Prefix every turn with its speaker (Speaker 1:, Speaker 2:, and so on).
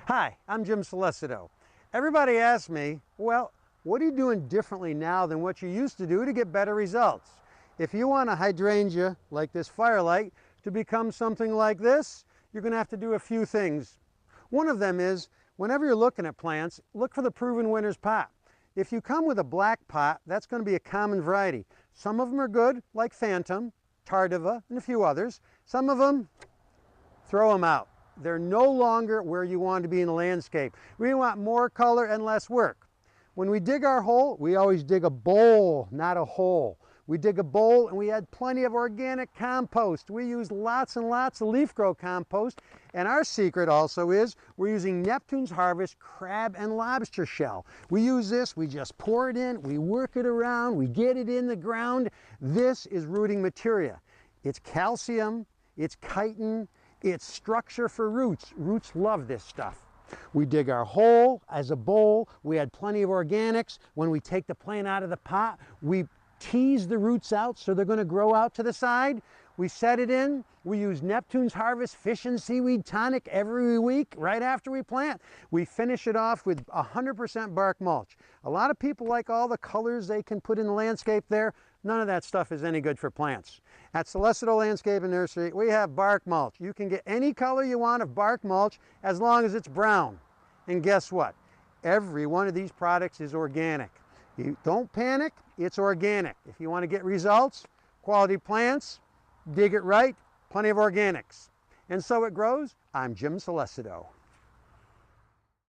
Speaker 1: Hi, I'm Jim Solesito. Everybody asks me, well, what are you doing differently now than what you used to do to get better results? If you want a hydrangea like this Firelight to become something like this, you're going to have to do a few things. One of them is, whenever you're looking at plants, look for the proven winner's pot. If you come with a black pot, that's going to be a common variety. Some of them are good, like Phantom, Tardiva, and a few others. Some of them, throw them out. They're no longer where you want to be in the landscape. We want more color and less work. When we dig our hole, we always dig a bowl, not a hole. We dig a bowl and we add plenty of organic compost. We use lots and lots of leaf grow compost. And our secret also is we're using Neptune's Harvest crab and lobster shell. We use this, we just pour it in, we work it around, we get it in the ground. This is rooting materia. It's calcium, it's chitin, it's structure for roots. Roots love this stuff. We dig our hole as a bowl. We add plenty of organics. When we take the plant out of the pot, we tease the roots out so they're going to grow out to the side. We set it in. We use Neptune's Harvest Fish and Seaweed Tonic every week right after we plant. We finish it off with 100% bark mulch. A lot of people like all the colors they can put in the landscape there. None of that stuff is any good for plants. At Solesito Landscape and Nursery, we have bark mulch. You can get any color you want of bark mulch as long as it's brown. And guess what? Every one of these products is organic. You don't panic, it's organic. If you want to get results, quality plants, dig it right, plenty of organics. And so it grows. I'm Jim Solesito.